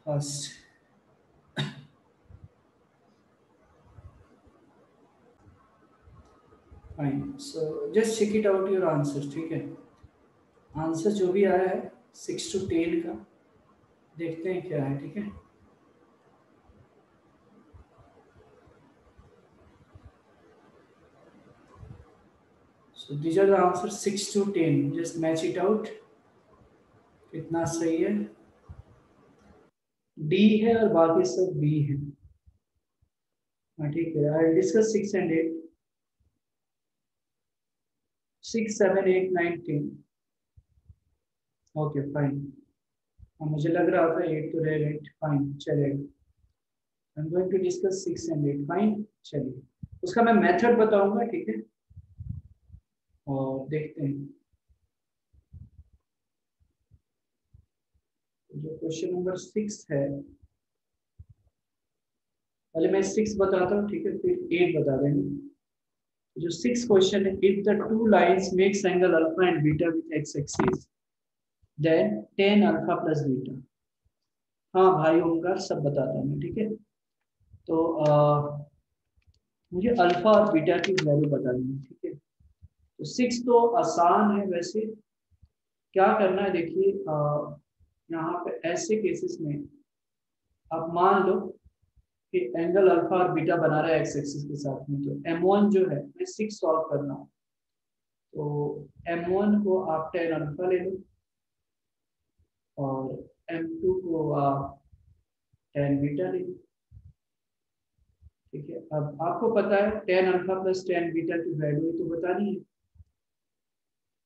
First. Fine, so just check it out your answer, ठीक है। Answer जो भी आया है 6 to 10 का, देखते हैं क्या है, ठीक है। So these are the answer 6 to 10, just match it out, कितना सही है। डी है और बाकी सब बी है। हाँ ठीक है, I discuss 6 and 8, 6, 7, 8, 9, 10। Okay fine. मुझे लग रहा था 8 तो रह 8, फाइन चलेगा। I am going to discuss 6 and 8, fine. चलिए, उसका मैं मेथड बताऊंगा, ठीक है, और देखते हैं। जो क्वेश्चन नंबर 6 है, पहले मैं 6 बताता हूँ, ठीक है, फिर 8 बता देंगे। जो 6 क्वेश्चन है, if the two lines makes angle alpha and beta with X axis, then tan alpha plus beta. हाँ भाई ओमकार, सब बताता हूँ मैं, ठीक है। तो मुझे अल्फा और बीटा की वैल्यू बतानी है, ठीक है। तो 6 तो आसान है वैसे। क्या करना है देखिए, यहाँ पे ऐसे केसेस में आप मान लो कि एंगल अल्फा और बीटा बना रहा है एक्स एक्सिस के साथ में, तो m1 जो है मैं 6 सॉल्व करना हूँ। तो m1 को आप टेन अल्फा ले लो, और m2 को आप टेन बीटा ले लो, ठीक है। अब आपको पता है ten alpha plus tan beta की वैल्यू तो बतानी है।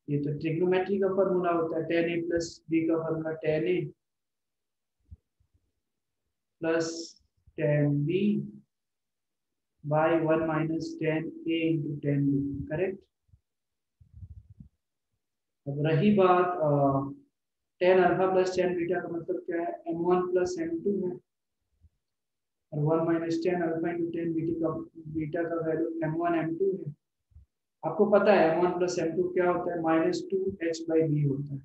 ये तो ट्रिग्नोमेट्री का फॉर्मूला होता है, टेन ए प्लस बी का formula tan A plus tan B by one minus tan A into tan B, correct. अब रही बात tan alpha plus tan beta का मतलब क्या है, m1 प्लस m2 है, और one minus tan alpha into tan beta का वैल्यू m1 m2 है। आपको पता है m1 प्लस m2 क्या होता है, -2h/b होता है,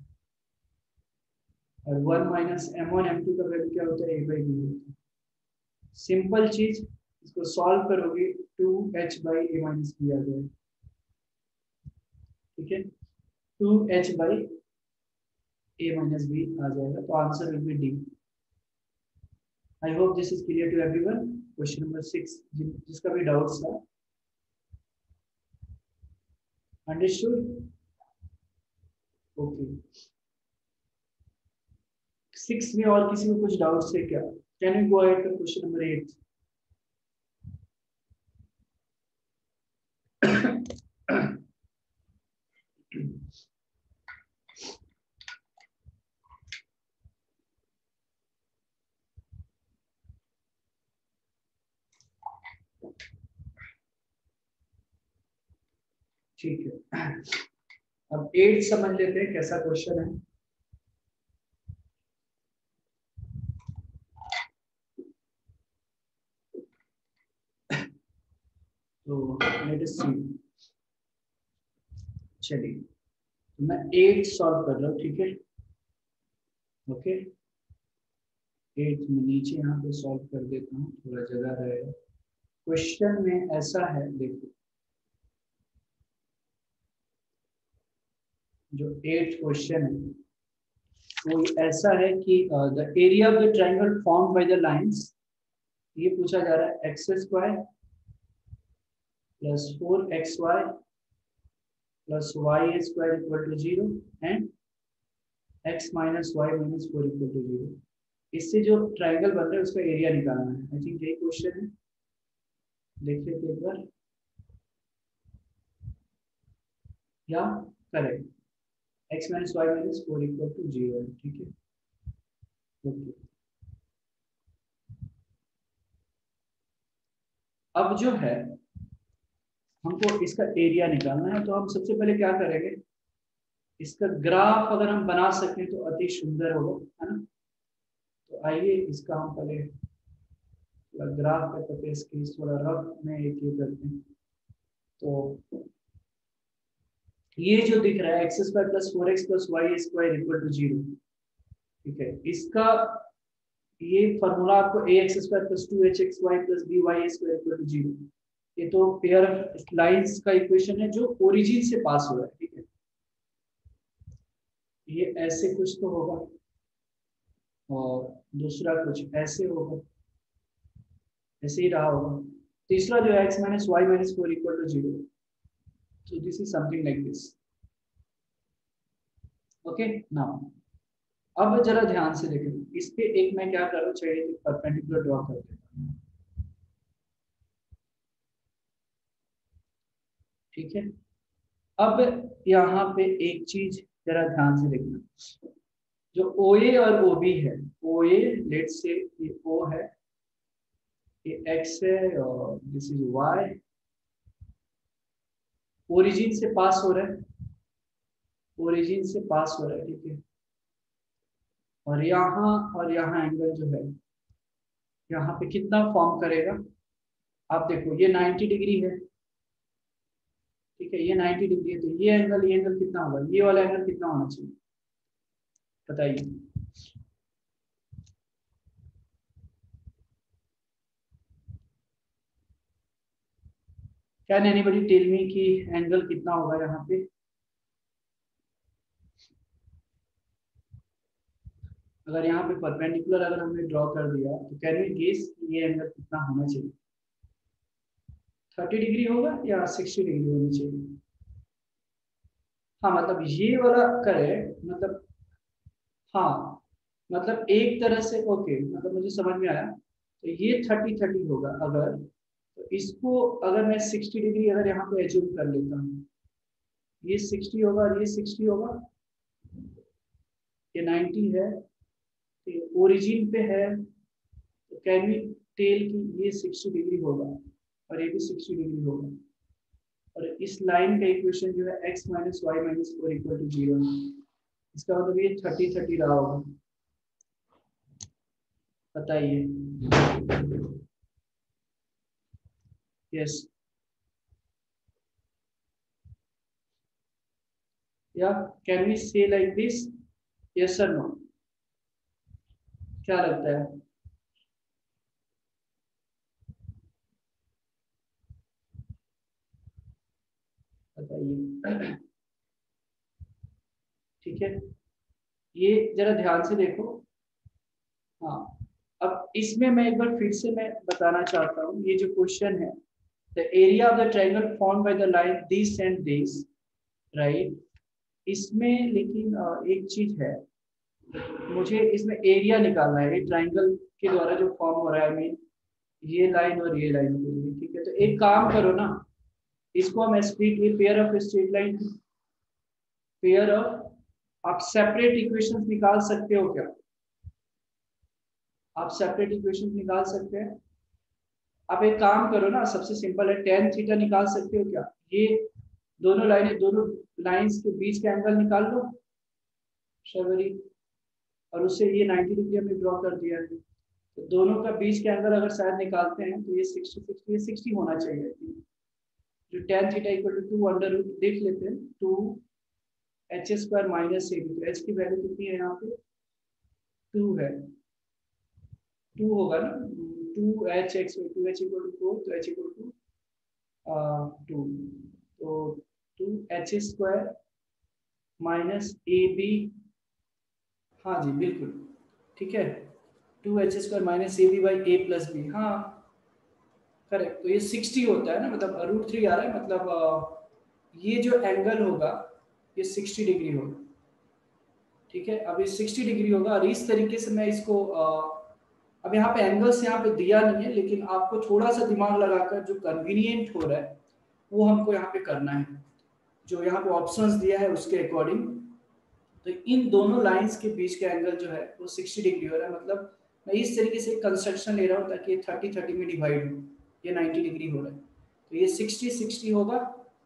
और वन माइनस m1 m2 का वैल्यू क्या होता है, a/b होता है। सिंपल चीज, इसको सॉल्व करोगे 2h/a-b आ जाएगा, ठीक है। 2h/a-b आ जाएगा, तो answer will be D. I hope this is clear to everyone. Question number 6 जिसका भी डाउट्स था, अंडरस्टूड, ओके। 6 में और किसी को कुछ डाउट्स है क्या? Can we go ahead to question number 8? ठीक है, अब 8 समझ लेते हैं कैसा क्वेश्चन है। तो लेट अस सी, चलिए, तो मैं 8 सॉल्व कर रहा हूँ, ठीक है, ओके। 8 में नीचे यहाँ पे सॉल्व कर देता हूँ, थोड़ा जगह रहेगा। क्वेश्चन में ऐसा है, देखो, जो 8 क्वेश्चन है वो ऐसा है कि the area of the triangle formed by the lines, ये पूछा जा रहा है x square plus 4xy plus Y square equal to 0 and x minus Y minus 4 equal to 0। इससे जो ट्रायंगल बन रहा है उसका एरिया निकालना है। आई थिंक यही क्वेश्चन है, देख लेते एक बार। या correct, x minus Y minus 4 equal to 0 है, ठीक है, ओके। अब जो है हमको इसका एरिया निकालना है, तो हम सबसे पहले क्या करेंगे, इसका ग्राफ अगर हम बना सकें तो अति सुंदर होगा, है ना। तो आइए इसका हम पहले ग्राफ का पेश की थोड़ा रफ में एक ये करते हैं। तो ये जो दिख रहा है x square plus 4x plus Y square equal to 0, ठीक है, इसका ये फॉर्मूला आपको a x square plus 2hxy plus by square equal to 0, ये तो पेयर ऑफ लाइंस का इक्वेशन है जो ओरिजिन से पास हो रहा है, ठीक है। ये ऐसे कुछ तो होगा और दूसरा कुछ ऐसे होगा, ऐसे ही रहा होगा। तीसरा जो है x minus Y minus 4 equal to 0, so this is something like this, okay now। अब जरा ध्यान से देखें, इस पे एक मैं क्या करूँ, चाहिए तो परपेंडिकुलर ड्रॉ कर देता हूँ, ठीक है। अब यहाँ पे एक चीज जरा ध्यान से देखना, जो ओ ए और ओ बी है, ओ ए लेट से ये ओ है, ये एक्स है और दिस इज वाई, ओरिजिन से पास हो रहा है, ओरिजिन से पास हो रहा है, ठीक है। और यहाँ एंगल जो है यहाँ पे कितना फॉर्म करेगा, आप देखो ये 90 डिग्री है, ठीक है, ये 90 डिग्री है, तो ये एंगल कितना होगा, ये वाला एंगल कितना होना चाहिए बताइए। कैन एनीबडी टेल मी कि एंगल कितना होगा यहाँ पे, अगर यहाँ पे परपेंडिकुलर अगर हमने ड्रॉ कर दिया तो कैन वी गेस ये एंगल कितना होना चाहिए, 30 डिग्री होगा या 60 डिग्री होनी चाहिए। हाँ मतलब ये वाला करे, मतलब हाँ मतलब एक तरह से ओके, मतलब मुझे समझ में आया, तो ये 30-30 होगा अगर, तो इसको अगर मैं 60 डिग्री अगर यहाँ पे एज्यूम कर लेता हूँ, ये 60 होगा और ये 60 होगा, ये 90 है, तो ओरिजिन पे है, तो कैन वी टेल कि ये 60 डिग्री होगा और ये भी 60 डिग्री होगा, और इस लाइन का इक्वेशन जो है x minus Y minus 4 equal to 0 है, इसका मतलब ये 30-30 रहा होगा, बताइए। यस या can we say like this, yes sir no, क्या लगता है। बताइए, ठीक है, ये जरा ध्यान से देखो। हाँ अब इसमें मैं एक बार फिर से मैं बताना चाहता हूँ, ये जो क्वेश्चन है, the area of the triangle formed by the line this and this, right, इसमें लेकिन एक चीज है, मुझे इसमें एरिया निकालना है, ये ट्रायंगल के द्वारा जो फॉर्म हो रहा है, मीन ये लाइन और ये लाइन के लिए, ठीक है। तो एक काम करो ना, इसको हम स्ट्रेट, ये pair of straight line, pair of, आप सेपरेट इक्वेशंस निकाल सकते हो क्या, आप सेपरेट इक्वेशंस निकाल सकते हैं। आप एक काम करो ना, सबसे सिंपल है, टेन थीटा निकाल सकते हो क्या, ये दोनों लाइंस के बीच का एंगल निकाल लो शर्वरी, और उससे ये 90 डिग्री हमने ड्रॉ कर दिया है, तो दोनों का बीच का एंगल अगर शायद निकालते हैं तो ये 60 होना चाहिए, जो tan theta equal to 2 under root देख लेते हैं, 2 H square minus A B, तो एच की वैल्यू कितनी है यहाँ पे 2 है, 2 होगा ना, 2h x 2h equal to 4, तो h इक्वल टू 2, तो 2h square minus A B, हाँ जी बिल्कुल ठीक है, 2h square minus A B by A plus B, हाँ करेक्ट, तो ये 60 होता है ना, मतलब √3 आ रहा है, मतलब ये जो एंगल होगा ये 60 डिग्री होगा, ठीक है। अब ये 60 डिग्री होगा, और इस तरीके से मैं इसको अब यहाँ पे एंगल्स यहाँ पे दिया नहीं है, लेकिन आपको थोड़ा सा दिमाग लगाकर जो कन्वीनियंट हो रहा है वो हमको यहाँ पे करना है, जो यहाँ पे ऑप्शंस दिया है उसके अकॉर्डिंग। तो इन दोनों लाइंस के बीच का एंगल जो है वो 60 डिग्री हो रहा है, मतलब मैं इस तरीके से कंस्ट्रक्शन ले रहा हूँ ताकि ये 30-30 में डिवाइड हो, ये 90 डिग्री हो रहा है, तो ये 60-60 होगा,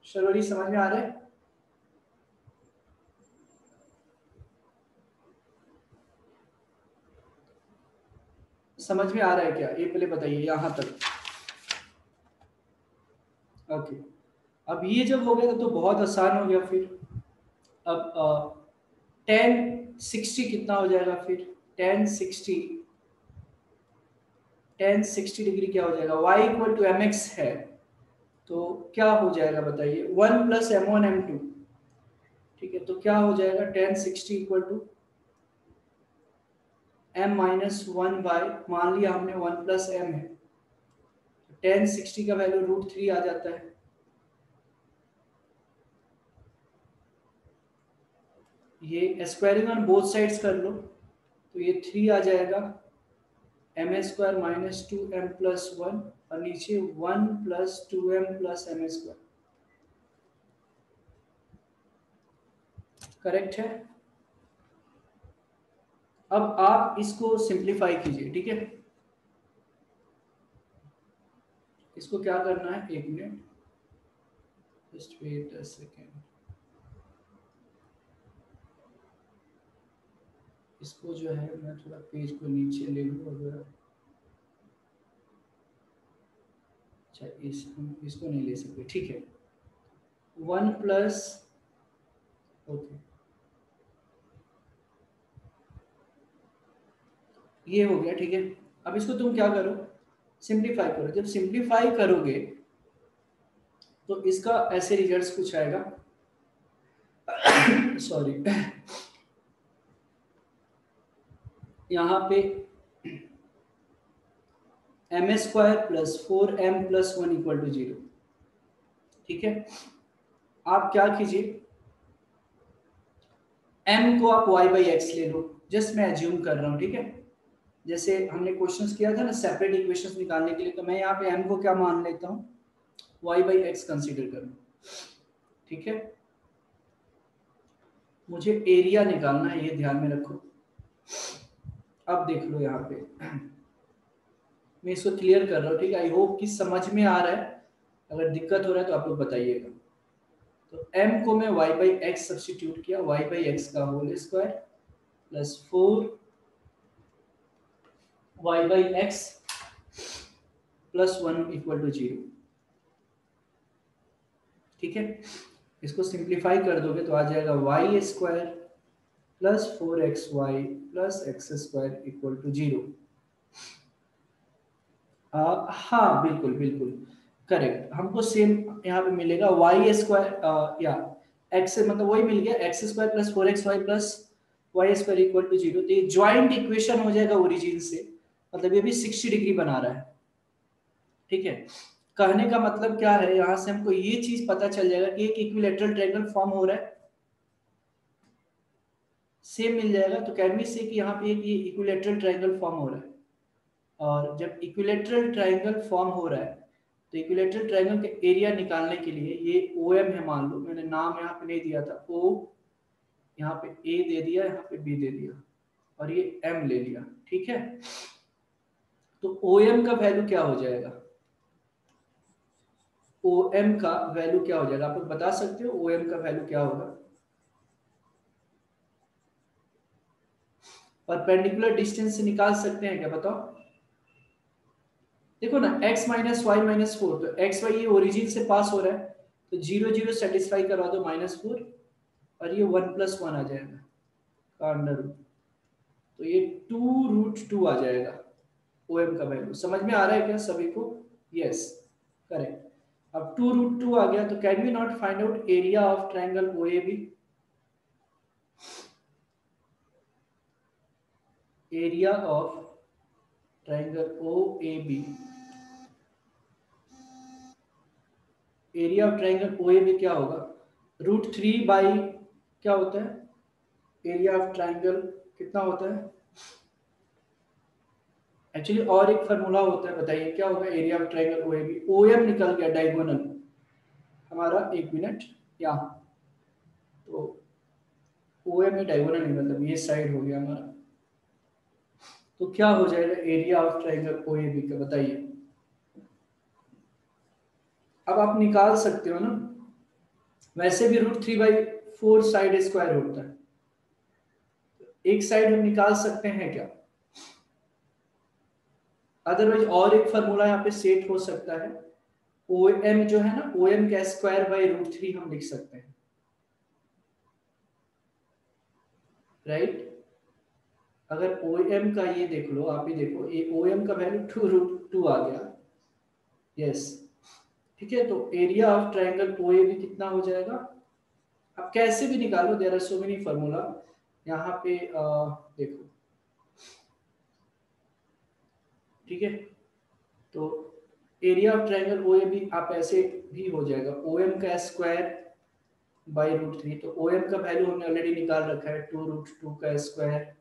शर्वरी समझ में आ रहा है। समझ में आ रहा है क्या, ये पहले बताइए यहाँ तक, ओके। अब ये जब हो गया तो बहुत आसान हो गया, फिर अब 10 60 कितना हो जाएगा, फिर 10 60 tan 60 डिग्री क्या हो जाएगा, y equal to M X है तो क्या हो जाएगा बताइए, 1 प्लस m1 m2, ठीक है, तो क्या हो जाएगा tan 60 equal to m minus 1 by, मान लिया हमने 1 प्लस m है, tan 60 का वैल्यू √3 आ जाता है। ये स्क्वायरिंग ऑन बोथ साइड्स कर लो तो ये 3 आ जाएगा, M A square minus 2m plus 1 और नीचे 1 plus 2m plus M A square, correct है। अब आप इसको सिंप्लीफाई कीजिए, ठीक है, इसको क्या करना है, एक minute, just wait a second, इसको जो है मैं थोड़ा पेज को नीचे ले लूँ अगर, अच्छा इस हम इसको नहीं ले सकते, ठीक है, 1 प्लस, ओके ये हो गया, ठीक है। अब इसको तुम क्या करो, सिंप्लीफाई करो, जब सिंप्लीफाई करोगे तो इसका ऐसे रिजल्ट्स कुछ आएगा सॉरी यहाँ पे M A square plus 4m plus 1 equal to 0, ठीक है। आप क्या कीजिए, m को आप y बाई एक्स ले लो, जस्ट मैं एज्यूम कर रहा हूँ, ठीक है, जैसे हमने क्वेश्चंस किया था ना सेपरेट इक्वेशंस निकालने के लिए, तो मैं यहाँ पे m को क्या मान लेता हूँ, y बाई एक्स कंसिडर कर लूँ, ठीक है। मुझे एरिया निकालना है, ये ध्यान में रखो। अब देख लो यहाँ पे मैं इसको क्लियर कर रहा हूँ, ठीक है, आई होप कि समझ में आ रहा है, अगर दिक्कत हो रहा है तो आप लोग बताइएगा। तो m को मैं y बाई एक्स सब्सटीट्यूट किया, y बाई एक्स का whole square plus 4 y by X plus 1 equal to 0, ठीक है। इसको सिंप्लीफाई कर दोगे तो आ जाएगा y square plus 4xy plus X square equal to 0। हाँ बिल्कुल बिल्कुल करेक्ट, हमको सेम यहाँ पे मिलेगा y स्क्वायर या x मतलब वही मिल गया, X square plus 4xy plus Y square equal to 0, तो ये ज्वाइंट इक्वेशन हो जाएगा ओरिजिन से, मतलब ये भी 60 डिग्री बना रहा है, ठीक है। कहने का मतलब क्या है, यहाँ से हमको ये चीज पता चल जाएगा कि एक इक्विलैटरल ट्रायंगल फॉर्म हो रहा है, सेम मिल जाएगा, तो कैन वी से कि यहाँ पे एक ये इक्विलैटरल ट्रायंगल फॉर्म हो रहा है, और जब इक्विलैटरल ट्रायंगल फॉर्म हो रहा है तो इक्विलैटरल ट्रायंगल के एरिया निकालने के लिए ये OM है, मान लो मैंने नाम यहाँ पे नहीं दिया था, O यहाँ पे A दे दिया, यहाँ पे B दे दिया और ये M ले लिया, ठीक है। तो OM का वैल्यू क्या हो जाएगा, OM का वैल्यू क्या हो जाएगा, आप लोग बता सकते हो OM का वैल्यू क्या होगा, परपेंडिकुलर डिस्टेंस से निकाल सकते हैं क्या, बताओ। देखो ना x माइनस वाई माइनस 4, तो एक्स वाई ये ओरिजिन से पास हो रहा है, तो 0 0 सेटिस्फाई करवा दो, -4 और ये 1 प्लस 1 आ जाएगा का अंडर रूट, तो ये 2√2 आ जाएगा OM का वैल्यू। समझ में आ रहा है क्या सभी को, यस करेक्ट। अब 2√2 आ गया, तो can we not find out area of triangle OAB, area of triangle OAB, area of triangle OAB क्या होगा, √3 बाई क्या होता है एरिया ऑफ ट्रायंगल, कितना होता है एक्चुअली, और एक फार्मूला होता है, बताइए क्या होगा area of triangle OAB, OM निकल गया डायगोनल हमारा, एक मिनट यहाँ, तो OM ही डायगोनल मतलब ये साइड हो गया हमारा, तो क्या हो जाएगा एरिया ऑफ ट्रायंगल OAB का, बताइए। अब आप निकाल सकते हो ना, वैसे भी √3/4 साइड स्क्वायर होता है, एक साइड हम निकाल सकते हैं क्या, अदरवाइज और एक फार्मूला यहाँ पे सेट हो सकता है, OM जो है ना, OM का स्क्वायर बाई √3 हम लिख सकते हैं, राइट। अगर OM का ये देख लो, आप ही देखो, ये OM का वैल्यू 2√2 आ गया, यस, ठीक है। तो एरिया ऑफ ट्राइंगल OAB कितना हो जाएगा, आप कैसे भी निकालो, there are so many formula यहाँ पे, देखो, ठीक है। तो एरिया ऑफ ट्राइंगल OAB आप ऐसे भी हो जाएगा, OM का स्क्वायर बाई √3, तो OM का वैल्यू हमने ऑलरेडी निकाल रखा है 2√2 का स्क्वायर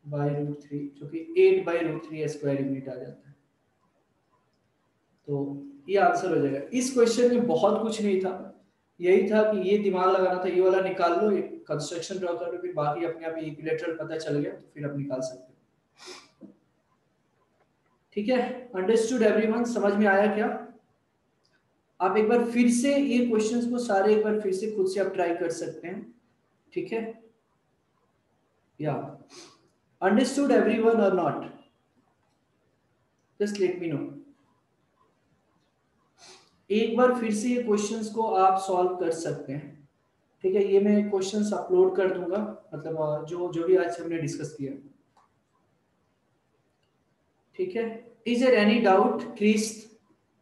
बाई √3, जो कि 8/√3 स्क्वायर यूनिट आ जाता है। तो ये आंसर हो जाएगा। इस क्वेश्चन में बहुत कुछ नहीं था, यही था कि ये दिमाग लगाना था, ये वाला निकाल लो, कंस्ट्रक्शन ड्रॉ कर लो, फिर बाकी अपने आप इक्विलेटरल पता चल गया तो फिर आप निकाल सकते हो। ठीक है, अंडरस्टूड एवरीवन, समझ में आया क्या? आप एक बार फिर से ये क्वेश्चंस को सारे एक बार फिर से खुद से आप ट्राई कर सकते हैं, ठीक है? या अंडरस्टूड एवरीवन और not? Just let me no. एक बार फिर से ये क्वेश्चंस को आप सॉल्व कर सकते हैं, ठीक है? ये मैं क्वेश्चंस अपलोड कर दूंगा, मतलब जो जो भी आज हमने डिस्कस किया, ठीक है? Is there any doubt? Chris,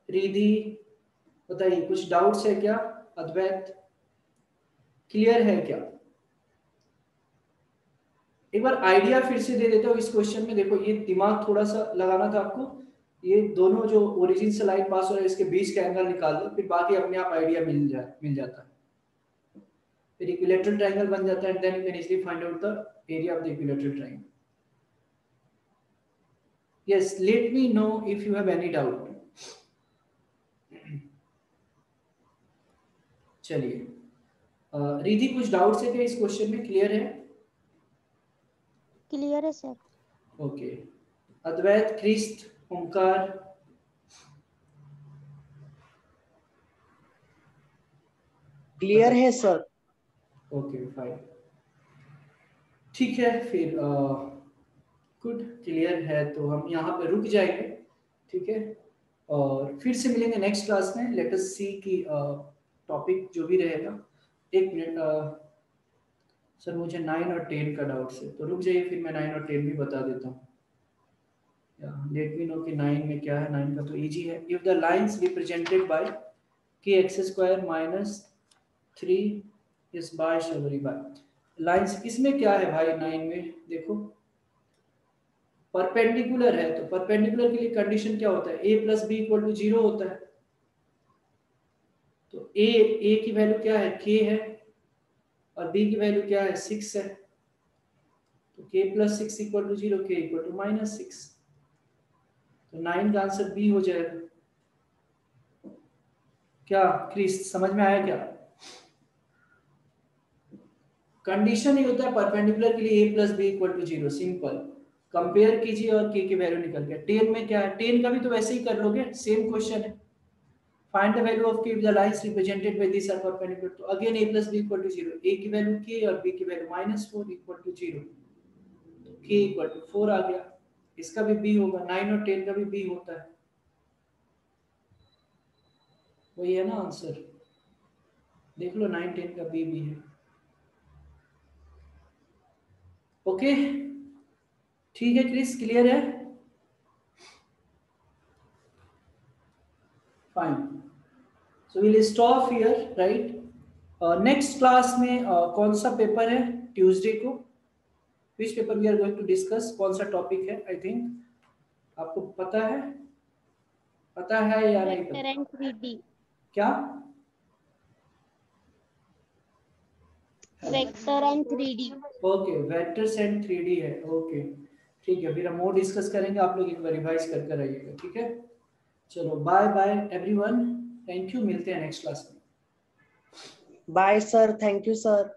Riddhi, बताइए, कुछ डाउट्स है क्या? अद्वैत, क्लियर है क्या? एक बार आइडिया फिर से दे देता हूँ इस क्वेश्चन में। देखो, ये दिमाग थोड़ा सा लगाना था आपको, ये दोनों जो ओरिजिन से लाइन पास हो रहा है इसके बीच का एंगल निकाल लो, फिर बाकी अपने आप आइडिया मिल जाता है, फिर इक्विलेटरल ट्रायंगल बन जाता है, then you can easily find out the area of the equilateral triangle. Yes, let me know if you have any doubt. चलिए, रिधि, कुछ डाउट्स है क्या इस क्वेश्चन में? क्लियर है? क्लियर है सर। ओके, अद्वैत, क्रिस्ट, ओमकार, क्लियर है सर। ओके फाइन, ठीक है, फिर गुड, क्लियर है तो हम यहाँ पे रुक जाएंगे, ठीक है? और फिर से मिलेंगे नेक्स्ट क्लास में। लेट अस सी की टॉपिक जो भी रहेगा। एक मिनट सर, मुझे 9 और 10 का डाउट है, तो रुक जाइए, फिर मैं 9 और 10 भी बता देता हूँ। लेट मी नो कि 9 में क्या है। 9 का तो इजी है। If the lines represented by kx² - 3 is by शबरी बाय लाइंस, इसमें क्या है भाई? 9 में देखो, परपेंडिकुलर है, तो परपेंडिकुलर के लिए कंडीशन क्या होता है? a + b = 0 होता है। तो a की वैल्यू क्या है? k है, और b की वैल्यू क्या है? 6 है। तो k + 6 = 0, k = -6। तो 9 का आंसर b हो जाएगा। क्या क्रिस, समझ में आया क्या? कंडीशन ही होता है परपेंडिकुलर के लिए a + b = 0, सिंपल। कंपेयर कीजिए और k की वैल्यू निकल गया। 10 में क्या है? 10 का भी तो वैसे ही कर लोगे, सेम क्वेश्चन है। Find the value of k if the lines represented by these are perpendicular, तो अगेन a + b = 0, a की वैल्यू k और b की वैल्यू -4 = 0, तो k = 4 आ गया। इसका भी b होगा, 9 और 10 का भी b होता है, वही है ना आंसर। देख लो, 9 10 का b भी है। ओके, ठीक है क्रिस, क्लियर है? Fine, so will stop here, right? Next class में कौन सा पेपर है? ट्यूसडे को which paper we are going to discuss? कौन सा टॉपिक है? आई थिंक आपको पता है, पता है या नहीं पता? Vector and 3D। क्या? Vector and 3D। Okay, vectors and 3D है, ओके, ठीक है। फिर हम और डिस्कस करेंगे, आप लोग एक बार रिवाइज करके रहिएगा, ठीक है? चलो, bye bye everyone, thank you, मिलते हैं नेक्स्ट क्लास में। Bye sir, thank you sir.